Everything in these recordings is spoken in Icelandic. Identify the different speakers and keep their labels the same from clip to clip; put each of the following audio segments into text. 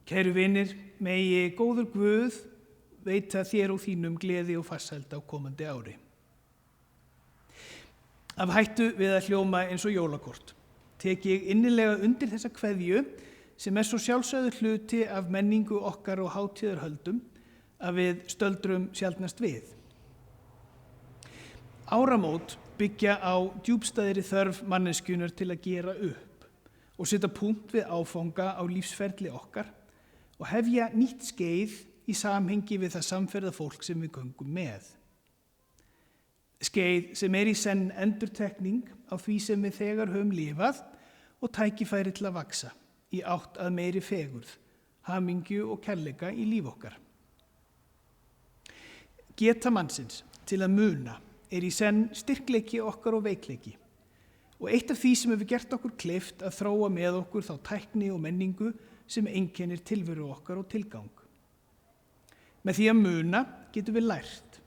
Speaker 1: Kæru vinir, megi góður Guð veita þér og þínum gleði og farsæld á komandi ári. Af hættu við að hljóma eins og jólakort tek ég innilega undir þessa kveðju sem svo sjálfsögður hluti af menningu okkar og hátíðarhöldum að við stöldrum sjaldnast við. Áramót byggja á djúpstæðri þörf manneskjunnar til að gera upp og setja punkt við áfanga á lífsferli okkar og hefja nýtt skeið í samhengi við það samferðafólk sem við göngum með. Skeið sem í senn endurtekning á því sem við þegar höfum lifað og tækifæri til að vaksa í átt að meiri fegurð, hamingju og kærleika í líf okkar. Geta mannsins til að muna í senn styrkleiki okkar og veikleiki og eitt af því sem hefur gert okkur kleift að þróa með okkur þá tækni og menningu sem einkennir tilveru okkar og tilgang. Með því að muna getum við lært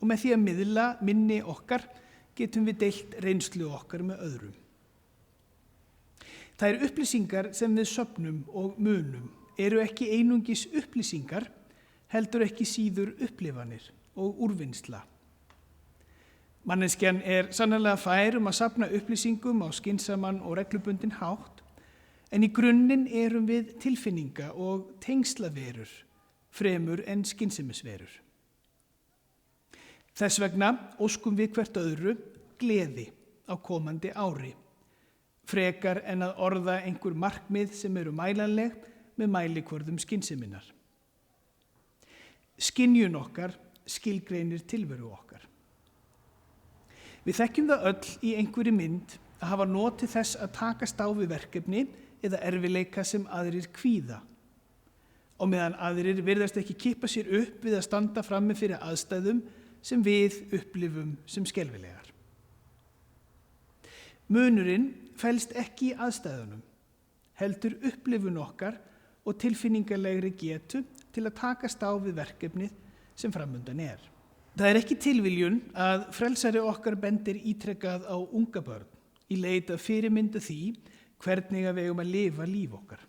Speaker 1: og með því að miðla minni okkar getum við deilt reynslu okkar með öðrum. Þær upplýsingar sem við söfnum og munum eru ekki einungis upplýsingar, heldur ekki síður upplifanir og úrvinnsla. Manneskjan sannarlega fær að safna upplýsingum á skynsaman og reglubundinn hátt, en í grunninn erum við tilfinninga og tengslaverur fremur en skynsemisverur. Þess vegna óskum við hvert öðru gleði á komandi ári, frekar en að orða einhver markmið sem eru mælanleg með mælikvörðum skynseminnar. Skynjun okkar skilgreinir tilveru okkar. Við þekkjum það öll í einhverri mynd að hafa notið þess að takast á við verkefni eða erfiðleika sem aðrir kvíða. Og meðan aðrir virðast ekki kippa sér upp við að standa frammi fyrir aðstæðum sem við upplifum sem skelfilegar. Munurinn felst ekki í aðstæðunum, heldur upplifun okkar og tilfinningalegri getu til að takast á við verkefnið sem framundan er. Það ekki tilviljun að frelsari okkar bendir ítrekkað á unga börn í leit að fyrirmynda því hvernig við eigum að lifa líf okkar.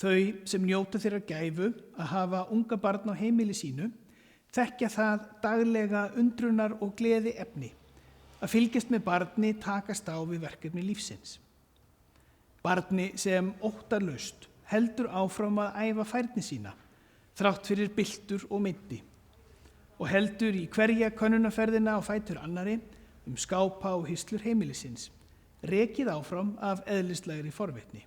Speaker 1: Þau sem njóta þeirra gæfu að hafa unga barn á heimili sínu þekkja það daglega undrunar og gleði efni að fylgjast með barni takast á við verkefni lífsins. Barni sem óttalaust heldur áfram að æfa færni sína þrátt fyrir byltur og meiddi og heldur í hverja könnunarferðina á fætur annari skápa og hyslur heimilisins, rekið áfram af eðlislegri forvitni.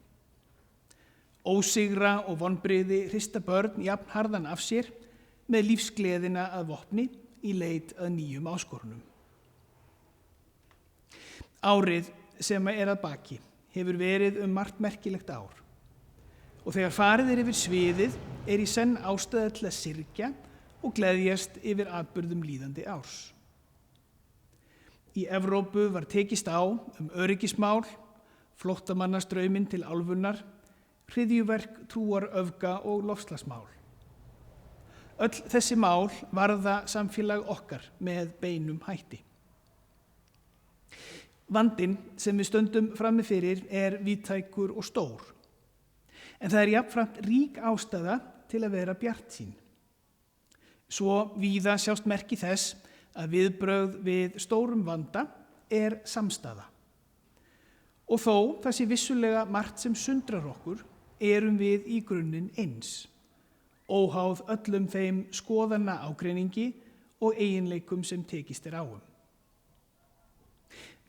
Speaker 1: Ósigra og vonbrigði hrista börn jafn harðan af sér með lífsgleðina að vopni í leit að nýjum áskorunum. Árið sem að baki hefur verið margt merkilegt ár og þegar farið yfir sviðið í senn ástæða til að syrgja og gleðjast yfir atburðum líðandi árs. Í Evrópu var tekist á öryggismál, flóttamannastrauminn til álfunnar, hryðjuverk, trúaröfga og loftslagsmál. Öll þessi mál varða samfélag okkar með beinum hætti. Vandinn sem við stöndum frammi fyrir víðtækur og stór, en það jafnframt rík ástæða til að vera bjartsýn. Svo víða sjást merki þess að viðbrögð við stórum vanda samstaða. Og þó það sé vissulega margt sem sundrar okkur, erum við í grunninn eins, óháð öllum þeim skoðana ágreiningi og eiginleikum sem tekist á.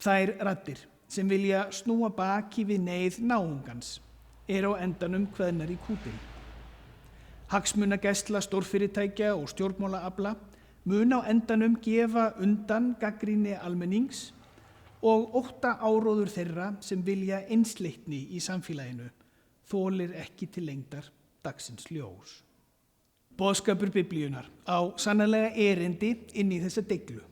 Speaker 1: Þær raddir sem vilja snúa baki við neyð náungans á endanum kveðnar í kútinn. Hagsmunagæsla stórfyrirtækja og stjórnmálaafla mun á endanum gefa undan gagnrýni almennings og ótta áróður þeirra sem vilja einsleitni í samfélaginu þolir ekki til lengdar dagsins ljós. Boðskapur Biblíunnar á sannarlega erindi inn í þessa deiglu.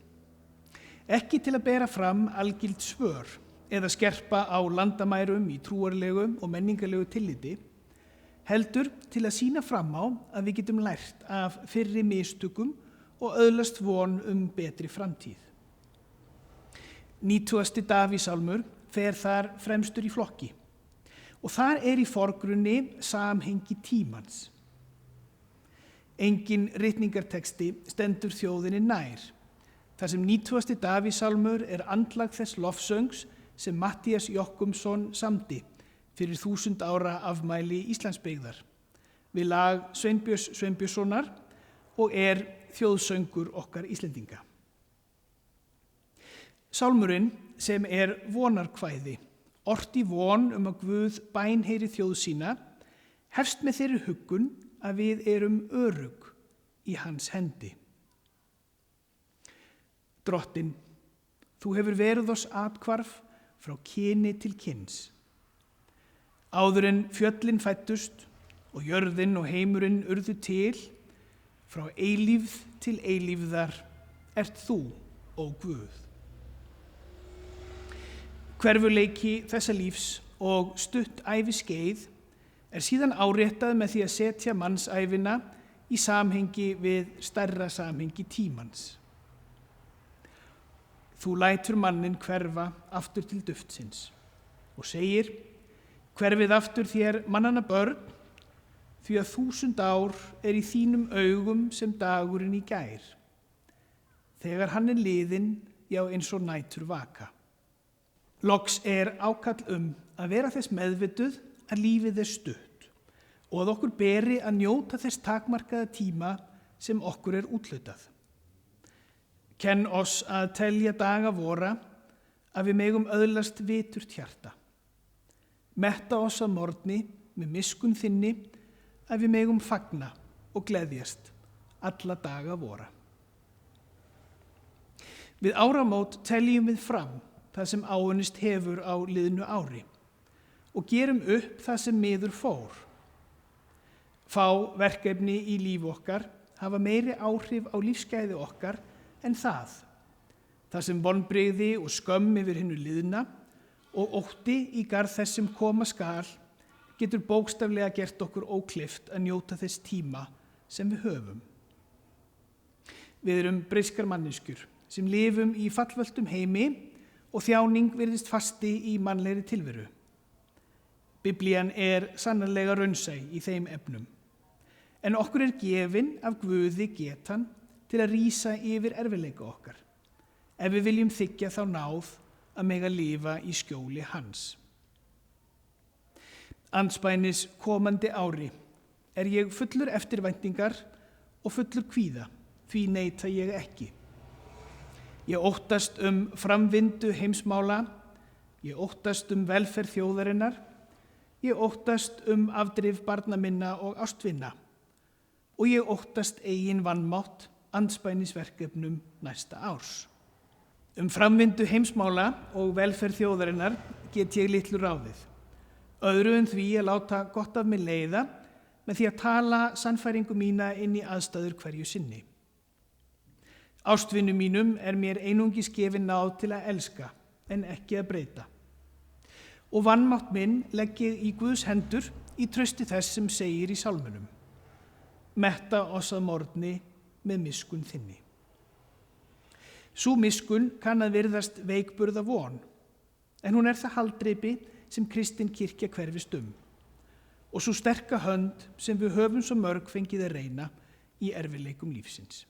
Speaker 1: Ekki til að bera fram algild svör eða skerpa á landamærum í trúarlegu og menningarlegu tilliti, heldur til að sýna fram á að við getum lært af fyrri mistökum og öðlast von betri framtíð. 90. Davíðsálmur fer þar fremstur í flokki og þar í forgrunni samhengi tímans. Engin ritningarteksti stendur þjóðinni nær, þar sem 90. Davíðsálmur andlag þess lofsöngs sem Matthías Jochumsson samdi fyrir 1000 ára afmæli Íslandsbyggðar við lag Sveinbjörns Sveinbjörnssonar og þjóðsöngur okkar Íslendinga. Sálmurinn sem vonarkvæði, ort í von að Guð bænheyri þjóð sína, hefst með þeirri huggun að við erum örugg í hans hendi. Drottinn, þú hefur verið oss athvarf frá kyni til kyns. Áður en fjöllin fæddust og jörðin og heimurinn urðu til, frá eilífð til eilífðar ert þú, ó Guð. Hverfuleiki þessa lífs og stutt æviskeið síðan áréttað með því að setja mannsævina í samhengi við stærra samhengi tímans. Þú lætur manninn hverfa aftur til duftsins og segir: hverfið aftur þér mannanna börn, því að 1000 ár í þínum augum sem dagurinn í gær. Þegar hann liðinn, já eins og nætur vaka. Loks ákall að vera þess meðvituð að lífið stutt og að okkur beri að njóta þess takmarkaða tíma sem okkur úthlutað. Kenn oss að telja daga vora, að við megum öðlast viturt hjarta. Metta oss að morgni með miskunn þinni, að við megum fagna og gleðjast alla daga vora. Við áramót teljum við fram það sem áunnist hefur á liðnu ári og gerum upp það sem miður fór. Fá verkefni í líf okkar hafa meiri áhrif á lífsgæði okkar en það sem vonbrigði og skömm yfir hinu liðna og ótti í garð þess sem koma skal getur bókstaflega gert okkur ókleift að njóta þess tíma sem við höfum. Við erum breiskar manneskjur sem lifum í fallvöltum heimi og þjáning virðist fasti í mannlegri tilveru. Biblían sannarlega raunsæ í þeim efnum, en okkur gefin af Guði getan til að rísa yfir erfiðleika okkar, ef við viljum þiggja þá náð að mega lifa í skjóli hans. Andspænis komandi ári ég fullur eftirvæntingar og fullur kvíða, því neita ég ekki. Ég óttast framvindu heimsmála, ég óttast velferð þjóðarinnar, ég óttast afdrif barna minna og ástvina og ég óttast eigin vanmátt andspænis verkefnum næsta árs. Framvindu heimsmála og velferð þjóðarinnar get ég litlu ráðið, öðru en því að láta gott af mig leiða með því að tala sannfæringu mína inn í aðstæður hverju sinni. Ástvinum mínum mér einungis gefin náð til að elska en ekki að breyta. Og vanmátt minn legg ég í Guðs hendur í trausti þess sem segir í sálmunum: metta oss að morgni með miskunn þinni. Sú miskunn kann að virðast veikburða von, en hún það haldreipi sem kristin kirkja hverfist og sú sterka hönd sem við höfum svo mörg fengið að reyna í erfiðleikum lífsins.